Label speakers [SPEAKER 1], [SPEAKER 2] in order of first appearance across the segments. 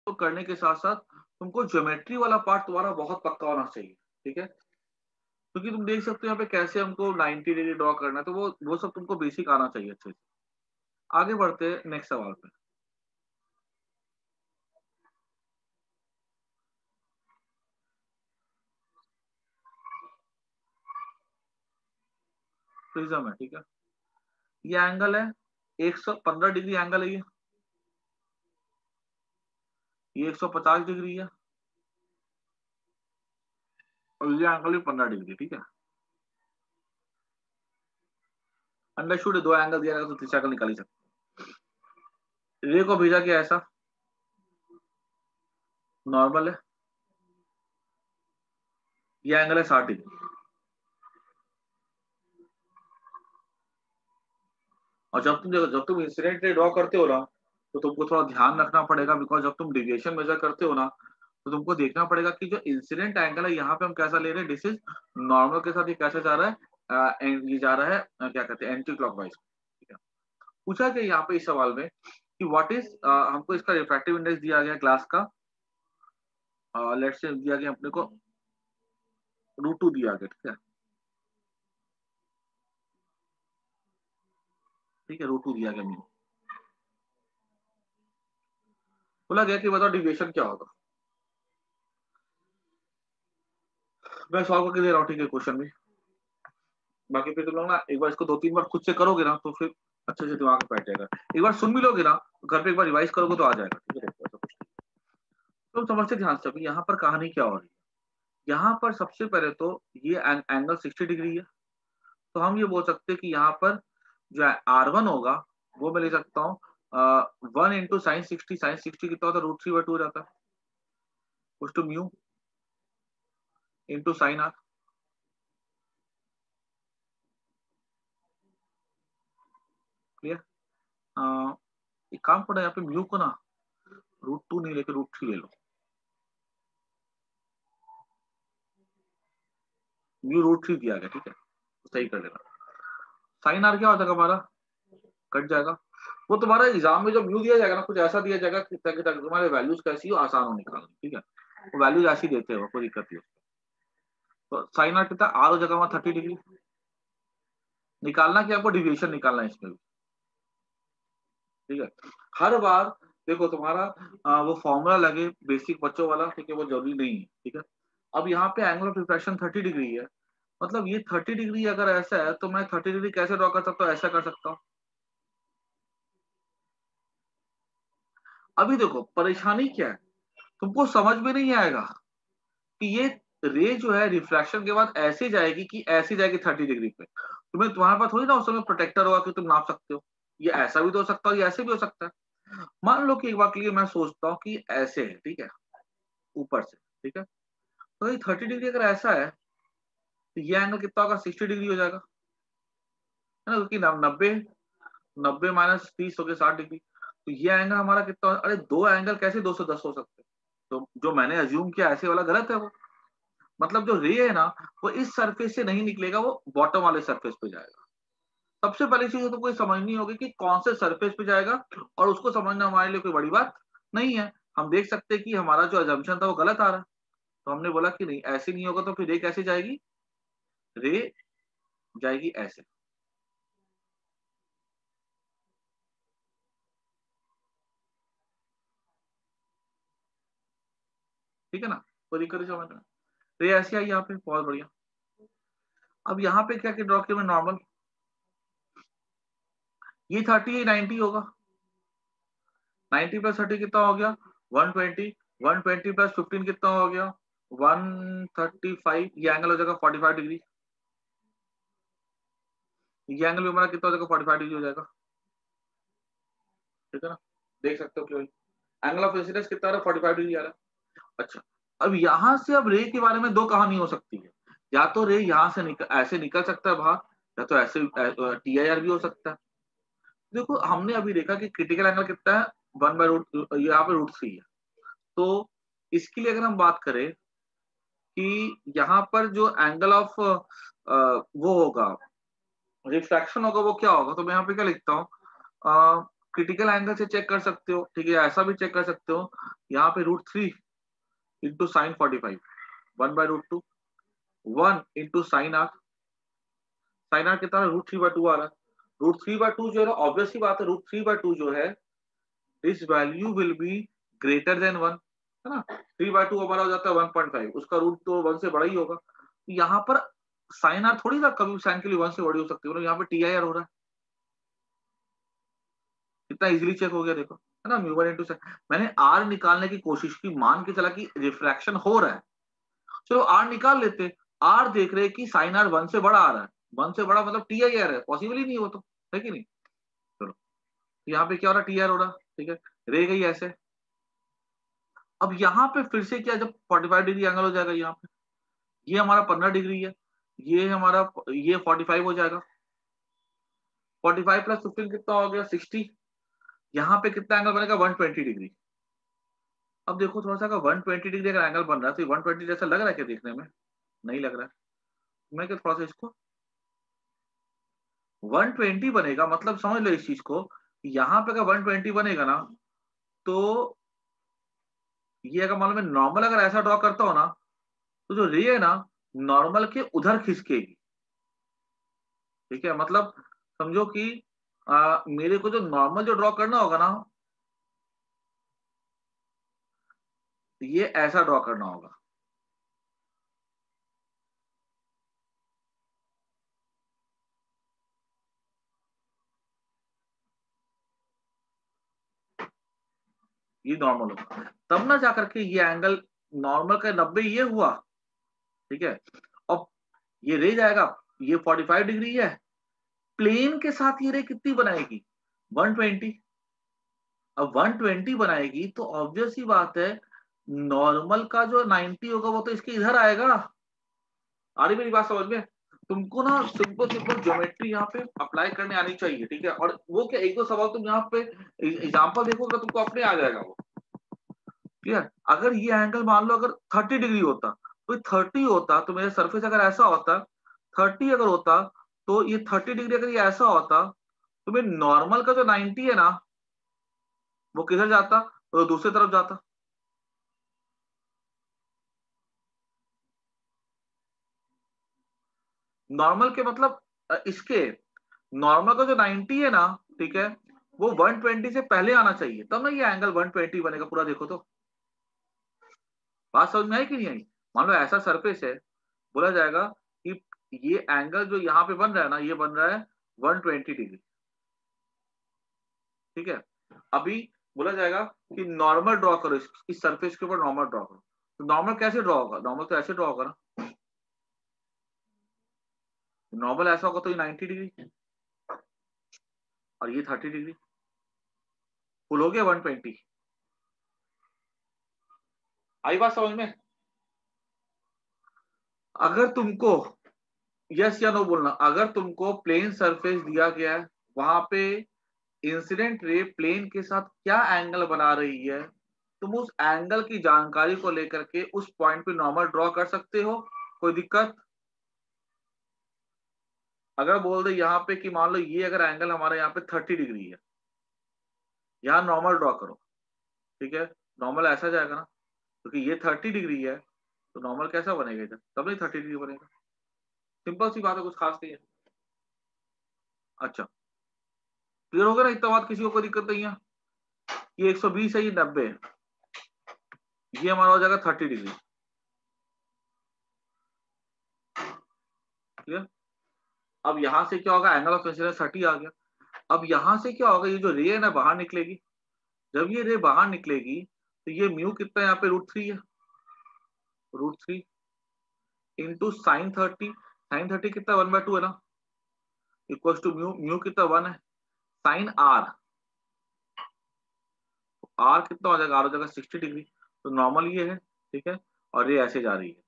[SPEAKER 1] तो करने के साथ साथ तुमको ज्योमेट्री वाला पार्ट तुम्हारा बहुत पक्का होना चाहिए, ठीक है। क्योंकि तुम देख सकते हो यहाँ पे कैसे हमको 90 डिग्री ड्रॉ करना है, तो वो सब तुमको बेसिक आना चाहिए अच्छे से। आगे बढ़ते हैं नेक्स्ट सवाल पे। प्रिज्म है, ठीक है। ये एंगल है 115 डिग्री एंगल है ये 150 डिग्री है और ये एंगल भी 15 डिग्री, ठीक है। अंडरस्टूड, दो एंगल दिया जाएगा तो तीसरा एंगल निकाल ही सकते। रे को भेजा गया ऐसा, नॉर्मल है, ये एंगल है 60 डिग्री। और जब तुम इंसिडेंट रे ड्रॉ करते हो ना, तो तुमको थोड़ा ध्यान रखना पड़ेगा, बिकॉज जब तुम डिविएशन मेजर करते हो ना, तो तुमको देखना पड़ेगा कि जो इंसिडेंट एंगल है यहाँ पे हम कैसा ले रहे हैं, दिस इज नॉर्मल के साथ ये कैसे जा रहा है, ये जा रहा है क्या कहते हैं, एंटी क्लॉकवाइज, ठीक है। पूछा गया यहाँ पे इस सवाल में कि व्हाट इज, हमको इसका रिफ्रैक्टिव इंडेक्स दिया गया ग्लास का, लेट्स से दिया गया अपने को √2 दिया गया, ठीक है, ठीक है, √2 दिया गया म्यू। बोला गया कि बताओ डिविएशन क्या होगा। मैं सॉल्व करके दे रहा हूँ, ठीक है, क्वेश्चन में। बाकी फिर तुम लोग ना एक बार इसको 2-3 बार खुद से करोगे ना, तो फिर अच्छे से दिमाग में बैठ जाएगा। एक बार सुन भी लोगे ना, तो घर पे एक बार रिवाइज करोगे तो आ जाएगा, ठीक है। देखो ऐसा कुछ नहीं। तो समझते ध्यान से, अभी यहाँ पर कहानी क्या हो रही है। यहाँ पर सबसे पहले तो ये एंगल 60 डिग्री है, तो हम ये बोल सकते हैं कि यहाँ पर जो R1 होगा वो मैं ले सकता हूँ 1 इंटू sin 60। sin 60 कितना होता है, √3/2 हो जाता है, कुछ two mu into sine R। Clear. एक काम करो, यहाँ पे म्यू को ना √2 नहीं लेके √3 ले लो, म्यू √3 दिया गया, ठीक है, तो सही कर लेना। साइन R क्या हो जाएगा हमारा, कट जाएगा। वो तुम्हारा एग्जाम में जो व्यू दिया जाएगा ना, कुछ ऐसा दिया जाएगा कि ताकि तुम्हारे वैल्यूज कैसी हो, आसान हो निकालना, ठीक है। वो वैल्यूज ऐसी देते हो, कोई दिक्कत नहीं। तो साइन आर कितना, आर हो जाएगा वहां 30 डिग्री। निकालना क्या, आपको डिविएशन निकालना है इसमें भी, ठीक है। हर बार देखो तुम्हारा वो फॉर्मूला लगे बेसिक बच्चों वाला, ठीक है, वो जरूरी नहीं है, ठीक है। अब यहाँ पे एंगल ऑफ रिफ्रैक्शन 30 डिग्री है, मतलब ये 30 डिग्री अगर ऐसा है तो मैं 30 डिग्री कैसे ड्रॉ कर सकता हूँ, ऐसा कर सकता हूँ। अभी देखो परेशानी क्या है, तुमको समझ में नहीं आएगा कि ये रे जो है रिफ्रैक्शन के बाद ऐसे जाएगी कि ऐसे जाएगी 30 डिग्री पे। तुम्हारे पास थोड़ी ना उस समय प्रोटेक्टर होगा कि तुम नाप सकते हो, ये ऐसा भी तो हो सकता है, ये ऐसे भी हो सकता है। मान लो कि एक बार के लिए मैं सोचता हूँ कि ऐसे है, ठीक है, ऊपर से, ठीक है। तो ये 30 डिग्री अगर ऐसा है तो ये एंगल कितना होगा, 60 डिग्री हो जाएगा, है ना, क्योंकि 90 90 माइनस 30 हो गया 60 डिग्री। तो ये एंगल हमारा कितना, अरे दो एंगल कैसे 210 हो सकते हैं। तो जो मैंने अज्यूम किया ऐसे वाला गलत है वो, मतलब जो रे है ना, वो इस सरफेस से नहीं निकलेगा, वो बॉटम वाले सरफेस पे जाएगा। सबसे पहली चीज तो कोई समझनी होगी कि कौन से सरफेस पे जाएगा, और उसको समझना हमारे लिए कोई बड़ी बात नहीं है। हम देख सकते हैं कि हमारा जो अजम्पशन था वो गलत आ रहा है, तो हमने बोला कि नहीं ऐसे नहीं होगा, तो फिर रे कैसे जाएगी, रे जाएगी ऐसे। ठीक है ना, कोई दिक्कत नहीं समझ में। रे ऐसे आई यहाँ पे, बहुत बढ़िया। अब यहाँ पे क्या ड्रॉ किया मैं, नॉर्मल, ये 30 90 होगा, 90 प्लस 30 कितना हो गया, 120। 120 प्लस 15 कितना हो गया, 135। ये एंगल हो जाएगा 45 डिग्री। ये एंगल भी हमारा कितना हो जाएगा, 45 डिग्री हो जाएगा, ठीक है ना। देख सकते हो कि एंगल ऑफ इंसिडेंस कितना आ रहा है, 45 डिग्री आ रहा है। अच्छा, अब यहां से अब रे के बारे में दो कहानी हो सकती है, या तो रे यहाँ से ऐसे निकल सकता है बाहर, या तो ऐसे TIR भी हो सकता है। देखो हमने अभी देखा कि क्रिटिकल एंगल कितना है, 1/√, यहाँ पे √3 है। तो इसके लिए अगर हम बात करें कि यहाँ पर जो एंगल ऑफ वो होगा, रिफ्रैक्शन होगा, वो क्या होगा, तो मैं यहाँ पे क्या लिखता हूँ, क्रिटिकल एंगल से चेक कर सकते हो, ठीक है, ऐसा भी चेक कर सकते हो, यहाँ पे √3 into sine 45, 1/√2, 1 into sine R कितना है, √3/2 आ रहा है। √3/2 जो है ना, ऑब्वियस सी बात है, √3/2 जो है this value will be greater than 1, है ना। 3/2 हमारा हो जाता है 1.5, उसका रूट तो 1 से बड़ा ही होगा। यहाँ पर साइन आर थोड़ी ना कभी साइन के लिए 1 से बड़ी हो सकती है, यहाँ पे TIR हो रहा है, कितना इजीली चेक हो गया देखो, है ना। म्यू 1 इंटू साइन, मैंने आर निकालने की कोशिश की, मान के चला कि रिफ्रैक्शन हो रहा है, चलो आर निकाल लेते। आर देख रहे कि साइन आर 1 से बड़ा आ रहा है, 1 से बड़ा मतलब TIR है, पॉसिबल ही नहीं हो, तो है कि नहीं। चलो यहाँ पे क्या हो रहा है, TIR हो रहा, ठीक है, रह गई ऐसे। अब यहाँ पे फिर से क्या, जब 45 डिग्री एंगल हो जाएगा, यहाँ पे ये हमारा 15 डिग्री है, ये हमारा ये 45 हो जाएगा, 45 प्लस 15 कितना हो गया, 60। यहाँ पे कितना एंगल बनेगा, 120 डिग्री। अब देखो थोड़ा सा, अगर 120 डिग्री अगर एंगल बन रहा है तो 120 जैसा लग रहा है क्या देखने में, नहीं लग रहा है। मैं क्या थोड़ा सा इसको 120 बनेगा, मतलब समझ लो इस चीज को, यहाँ पे अगर 120 बनेगा ना, तो ये अगर मान लो मैं नॉर्मल अगर ऐसा ड्रॉ करता हूँ ना, तो जो रे है ना, नॉर्मल के उधर खिसकेगी, ठीक है। मतलब समझो कि मेरे को जो नॉर्मल जो ड्रॉ करना होगा ना, ये ऐसा ड्रॉ करना होगा, ये नॉर्मल होगा, तब ना जाकर के ये एंगल नॉर्मल का 90 ये हुआ, ठीक है। अब ये रह जाएगा, ये 45 डिग्री है, प्लेन के साथ ये रे कितनी बनाएगी, 120। अब 120 बनाएगी तो ऑब्वियस ही बात है, नॉर्मल का जो 90 होगा वो तो इसके इधर आएगा। आ रही मेरी बात समझ में। तुमको ना सिंपल सिंपल ज्योमेट्री यहाँ पे अप्लाई करने आनी चाहिए, ठीक है। और वो क्या, एक दो सवाल तुम यहाँ पे एग्जाम्पल देखोगे तुमको अपने आ जाएगा वो, क्लियर। अगर ये एंगल मान लो अगर 30 डिग्री होता, तो 30 होता तो मेरा सरफेस अगर ऐसा होता, 30 अगर होता, तो ये 30 डिग्री अगर ये ऐसा होता, तो मेरे नॉर्मल का जो 90 है ना, वो किधर जाता, तो दूसरी तरफ जाता। नॉर्मल के मतलब इसके नॉर्मल का जो 90 है ना, ठीक है, वो 120 से पहले आना चाहिए, तब ना ये एंगल 120 बनेगा पूरा। देखो तो बात समझ में आई कि नहीं आई। मान लो ऐसा सरफेस है, बोला जाएगा कि ये एंगल जो यहाँ पे बन रहा है ना, ये बन रहा है 120 डिग्री, ठीक है। अभी बोला जाएगा कि नॉर्मल ड्रॉ करो, इस सरफेस के ऊपर नॉर्मल ड्रॉ करो, तो नॉर्मल कैसे ड्रॉ होगा, नॉर्मल तो ऐसे ड्रॉ होगा ना, नॉर्मल ऐसा होगा तो ये 90 डिग्री और ये 30 डिग्री, फुल हो गया 120। आई बात समझ में। अगर तुमको यस या नो बोलना, अगर तुमको प्लेन सरफेस दिया गया है, वहां पे इंसिडेंट रे प्लेन के साथ क्या एंगल बना रही है, तुम उस एंगल की जानकारी को लेकर के उस पॉइंट पे नॉर्मल ड्रॉ कर सकते हो, कोई दिक्कत। अगर बोल दे यहाँ पे कि मान लो ये अगर एंगल हमारा यहाँ पे 30 डिग्री है, यहाँ नॉर्मल ड्रॉ करो, ठीक है, नॉर्मल ऐसा जाएगा ना, क्योंकि ये 30 डिग्री है, तो नॉर्मल कैसा बनेगा इधर, तब नहीं 30 डिग्री बनेगा। सिंपल सी बात है, कुछ खास नहीं है। अच्छा, क्लियर हो गया ना, इतना बात किसी को कोई दिक्कत नहीं है। ये 120 है, ये 90 है, ये हमारा हो जाएगा 30 डिग्री, क्लियर। अब यहां से क्या होगा, एंगल ऑफ इंसिडेंस 30 आ गया। अब यहां से क्या होगा, ये जो रे है ना बाहर निकलेगी, जब ये रे बाहर निकलेगी तो ये म्यू कितना है, यहाँ पे √3 है, √3 इंटू साइन 30 कितना 1/2 है ना, इक्वल टू म्यू, म्यू कितना 1 है, साइन आर, आर कितना हो जाएगा, आर हो जाएगा 60 डिग्री। तो नॉर्मल ये है, ठीक है, और ये ऐसे जा रही है,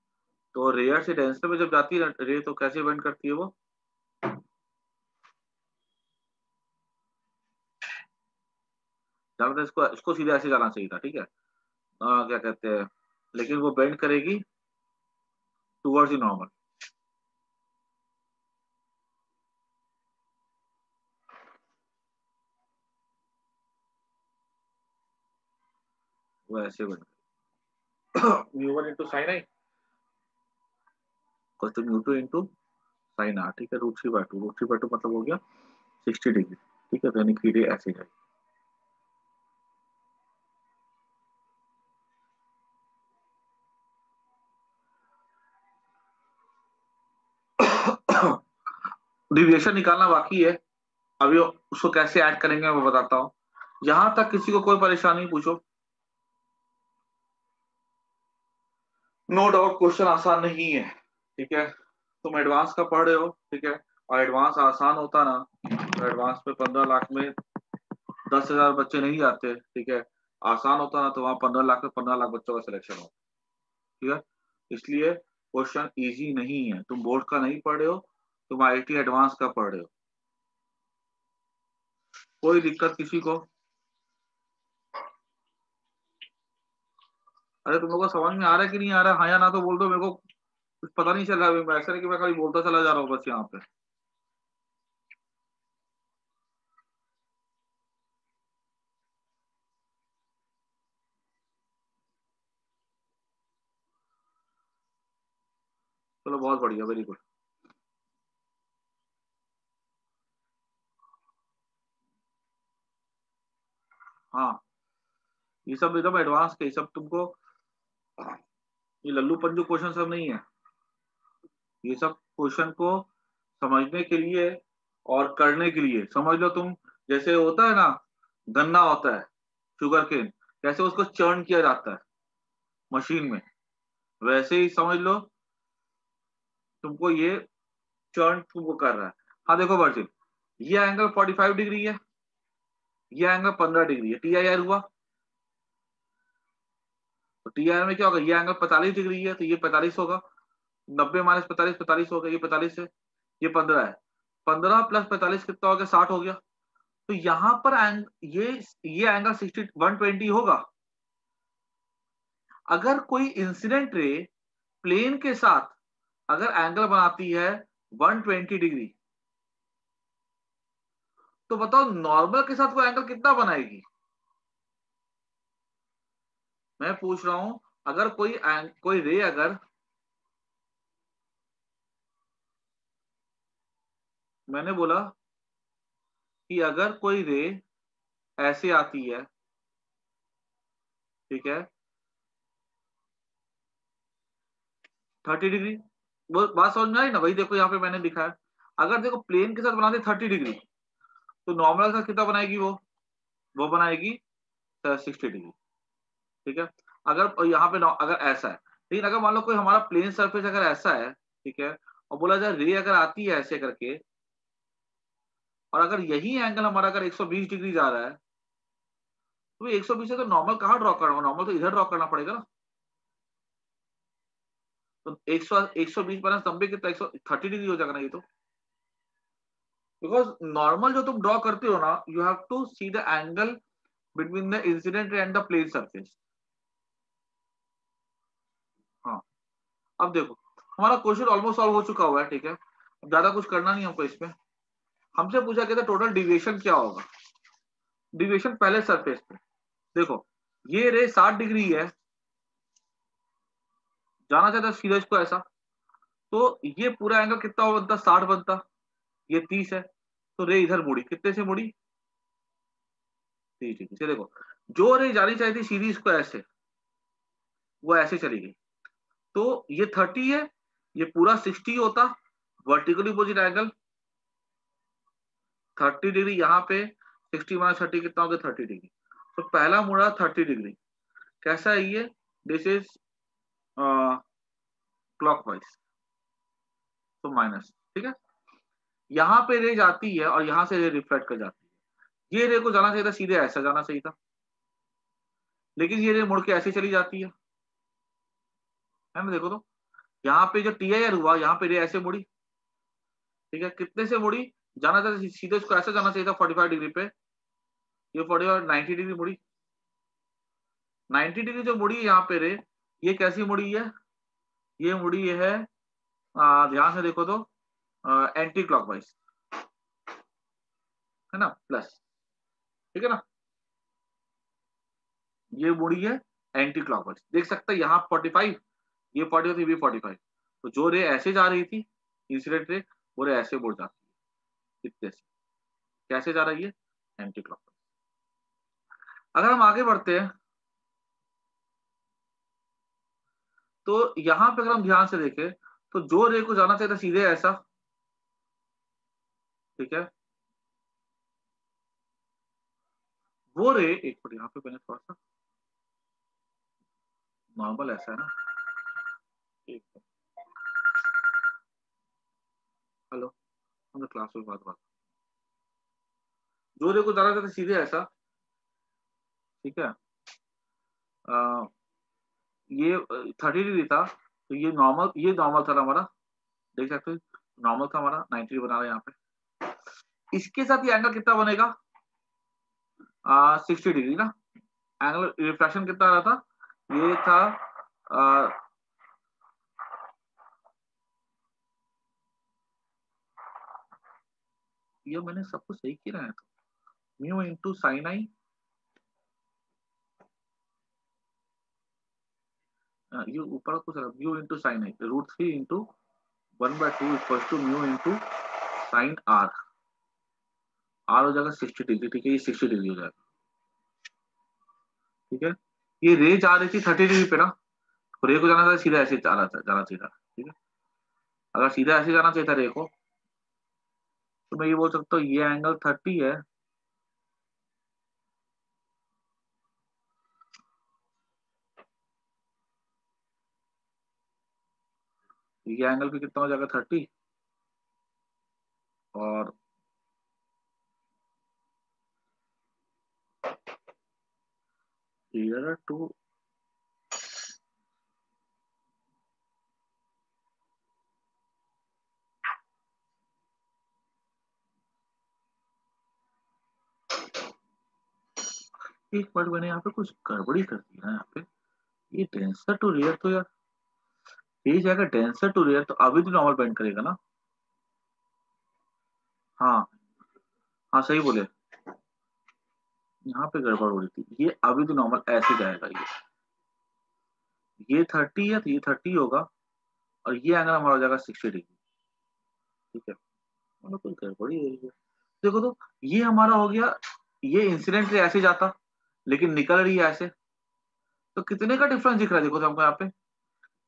[SPEAKER 1] तो रेयर से डेंसर में जब जाती है रे, तो कैसे बेंड करती है वो, इसको इसको सीधे ऐसे जाना चाहिए था, ठीक है। क्या कहते हैं, लेकिन वो बेंड करेगी टूवर्ड्स द नॉर्मल। वो ऐसे बन गई mu one into sine i तो mu two into sine R, ठीक है, √3/2, √3/2 मतलब हो गया 60 डिग्री, ठीक है, यानी कि रे ऐसे जाएगी। डिविएशन निकालना बाकी है, अभी उसको कैसे ऐड करेंगे मैं बताता हूँ। यहां तक किसी को कोई परेशानी पूछो। नो डाउट क्वेश्चन आसान नहीं है, ठीक है, तुम एडवांस का पढ़ रहे हो, ठीक है, और एडवांस आसान होता ना तो एडवांस में 15 लाख में 10,000 बच्चे नहीं जाते, ठीक है, आसान होता ना तो वहां 15 लाख में 15 लाख बच्चों का सिलेक्शन हो, ठीक है। इसलिए क्वेश्चन इजी नहीं है, तुम बोर्ड का नहीं पढ़ रहे हो, तुम आईटी एडवांस का पढ़ रहे हो। कोई दिक्कत किसी को? अरे तुम लोगों को समझ में आ रहा है कि नहीं आ रहा है, हाँ या ना तो बोल दो, मेरे को कुछ पता नहीं चल रहा है, ऐसा नहीं कि मैं खाली बोलता चला जा रहा हूँ बस यहाँ पे। चलो बहुत बढ़िया, वेरी गुड। हाँ, ये सब एकदम एडवांस के, ये सब तुमको, ये लल्लू पंजू क्वेश्चन सब नहीं है, ये सब क्वेश्चन को समझने के लिए और करने के लिए, समझ लो तुम, जैसे होता है ना, गन्ना होता है, शुगर केन, कैसे उसको चर्न किया जाता है मशीन में, वैसे ही समझ लो तुमको ये चर्न तुमको कर रहा है। हाँ देखो बर्जिल, ये एंगल 45 डिग्री है, ये एंगल 15 डिग्री है, टी आई आर हुआ, तो टी आई आर में क्या होगा, ये एंगल 45 डिग्री है तो ये 45 होगा, 90 माइनस 45 45 हो गया, ये 45 है, ये 15 है, 15 प्लस 45 कितना हो गया, 60 हो गया। तो यहां पर ये एंगल 120 होगा। अगर कोई इंसिडेंट रे प्लेन के साथ अगर एंगल बनाती है 120 डिग्री, तो बताओ नॉर्मल के साथ वो एंगल कितना बनाएगी। मैं पूछ रहा हूं, अगर कोई रे अगर, मैंने बोला कि अगर कोई रे ऐसे आती है, ठीक है, 30 डिग्री, वो बात समझ में आई ना, वही देखो यहाँ पे मैंने लिखा है, अगर देखो प्लेन के साथ बनाते 30 डिग्री, तो नॉर्मल का कितना बनाएगी वो बनाएगी 60 डिग्री, ठीक है। अगर यहाँ पे अगर ऐसा है, लेकिन अगर मान लो कोई हमारा प्लेन सरफेस अगर ऐसा है, ठीक है, और बोला जाए रे अगर आती है ऐसे करके, और अगर यही एंगल हमारा अगर 120 डिग्री जा रहा है, तो 120 से तो नॉर्मल कहाँ ड्रॉ करना, नॉर्मल तो इधर ड्रॉ करना पड़ेगा ना। तो 120 माइनस 90 कितना, 130 डिग्री हो जाएगा ना ये तो, बिकॉज नॉर्मल जो तुम ड्रॉ करते हो ना, you have to see the angle between the incident and the plane surface. हाँ, अब देखो हमारा क्वेश्चन ऑलमोस्ट सॉल्व हो चुका हुआ है, ठीक है, अब ज्यादा कुछ करना नहीं हमको इसमें। हमसे पूछा गया था टोटल डिविएशन क्या होगा, डिविएशन पहले सरफेस पे, देखो ये रे 60 डिग्री है, जाना चाहता है सीधा इसको ऐसा, तो ये पूरा एंगल कितना बनता, 60 बनता, ये 30 है, तो रे इधर मुड़ी, कितने से मुड़ी, 30 डिग्री से। देखो जो रे जानी चाहिए थी सीधी इसको ऐसे, वो ऐसे चली गई, तो ये 30 है, ये पूरा 60 होता, वर्टिकली अपोजिट एंगल 30 डिग्री यहाँ पे, 60 माइनस 30 कितना हो गया, 30 डिग्री। तो पहला मुड़ा 30 डिग्री, कैसा है ये, दिस इज क्लॉकवाइज, तो माइनस, ठीक है। यहाँ पे रे जाती है और यहाँ से रे रिफ्लेक्ट कर जाती है, ये रे को जाना चाहिए था सीधे ऐसा जाना चाहिए था, लेकिन ये रे मुड़ के ऐसे चली जाती है ना, देखो तो यहाँ पे जो टी आई आर हुआ, यहाँ पे रे ऐसे मुड़ी, ठीक है, कितने से मुड़ी, जाना था सीधे इसको ऐसे जाना चाहिए था 45 डिग्री पे, ये 45 90 डिग्री मुड़ी, 90 डिग्री जो मुड़ी है यहाँ पे रे, ये कैसी मुड़ी है, ये मुड़ी है ध्यान से देखो तो एंटी क्लॉकवाइज, है ना, प्लस, ठीक है ना, ये मुड़ी है एंटी क्लॉकवाइज। देख सकते हैं यहाँ 45, ये 45 थी, ये 45। तो जो रे ऐसे जा रही थी इंसिडेंट रे, वो रे ऐसे मुड़ जाती है, इतने से। कैसे जा रही है? Anti clockwise. अगर हम आगे बढ़ते हैं तो यहाँ पे अगर हम ध्यान से देखें तो जो रे को जाना चाहिए था सीधे ऐसा, ठीक है, वो रे, एक मिनट यहाँ पे मैंने थोड़ा सा नॉर्मल ऐसा है ना, एक मिनट। हेलो, हम क्लास में बात, जो रे को जाना चाहिए था सीधे ऐसा, ठीक है, आ, ये 30 डिग्री था, तो ये नॉर्मल, ये नॉर्मल था हमारा, देख सकते हो नॉर्मल था हमारा, 90 बना रहा है यहाँ पे। इसके साथ ये एंगल कितना बनेगा? 60 डिग्री ना। एंगल रिफ्लेक्शन कितना आ रहा था? ये था आ, ये मैंने सब कुछ सही किया है, तो म्यू इंटू साइन आई, ये ऊपर कुछ म्यू इंटू साइन आई, √3 इंटू 1/2 equal to mu into sine R. R हो जाएगा 60 डिग्री, ठीक है, ये 60 डिग्री हो जाएगा, ठीक है। ये रे जा रही थी 30 डिग्री पे ना, तो रे को जाना था सीधा ऐसे जाना चाहिए था, ठीक है। अगर सीधा ऐसे जाना चाहिए था रे को, तो मैं ये बोल सकता हूँ ये एंगल 30 है, ये एंगल भी कितना हो जाएगा 30, और here टू, एक बार मैंने यहाँ पे कुछ गड़बड़ी कर दी ना यहाँ पे। ये डेंसर टू रेयर, तो यार ये जाएगा डेंसर टू रेयर, तो अभी तो नॉर्मल बेंड करेगा ना। हाँ, हाँ सही बोले, यहाँ पे गड़बड़ हो रही थी, ये अभी तो नॉर्मल ऐसे जाएगा, ये 30 है तो ये 30 होगा, और ये एंगल हमारा हो जाएगा 60 डिग्री, ठीक है। मतलब कोई गड़बड़ी हो रही है, देखो तो ये हमारा हो गया, ये इंसिडेंट ऐसे जाता, लेकिन निकल रही है ऐसे, तो कितने का डिफरेंस दिख रहा है देखो तो हमको यहाँ पे,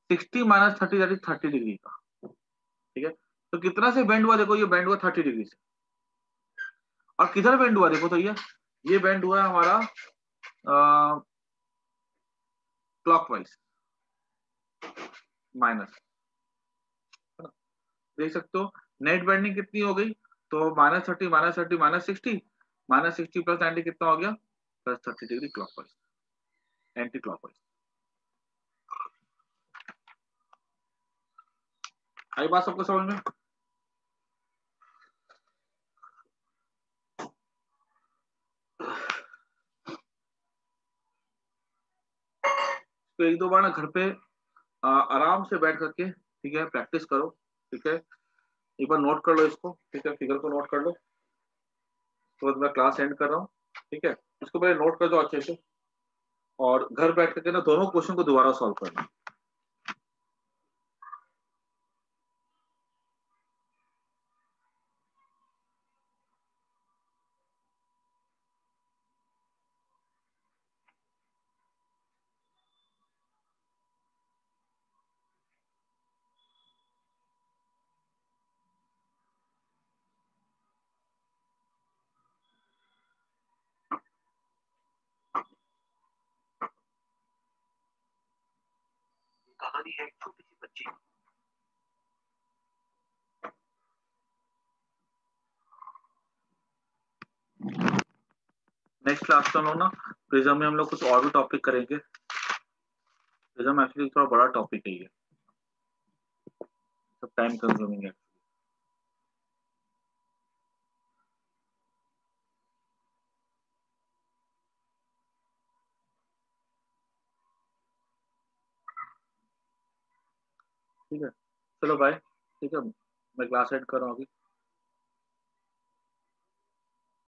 [SPEAKER 1] 60 माइनस 30 दैट इज 30 डिग्री का, ठीक है। तो कितना से बेंड हुआ देखो, ये बेंड हुआ 30 डिग्री से, और किधर बेंड हुआ देखो तो ये बेंड हुआ है हमारा क्लॉकवाइज, माइनस, देख सकते हो नेट बेंडिंग कितनी हो गई, तो -30 -30 -60, -60 प्लस 90 कितना हो गया, +30 डिग्री क्लॉकवाइज, एंटी क्लॉकवाइज। आई बात सबको समझ में? तो एक दो बार ना घर पे आराम से बैठ करके, ठीक है, प्रैक्टिस करो, ठीक है। एक बार नोट कर लो इसको, ठीक है, फिगर को नोट कर लो, तो मैं क्लास एंड कर रहा हूँ, ठीक है। इसको पहले नोट कर दो अच्छे से, और घर बैठ करके ना दोनों क्वेश्चन को दोबारा सॉल्व करना। कहानी है एक छोटी सी बच्ची, नेक्स्ट क्लास में हम लोग ना प्रिज्म में हम लोग कुछ और भी टॉपिक करेंगे। प्रिज्म एक्चुअली थोड़ा बड़ा टॉपिक है, ये सब टाइम कंज्यूमिंग है। ठीक है, चलो बाय, ठीक है, मैं क्लास एंड कर रहा हूँ अभी।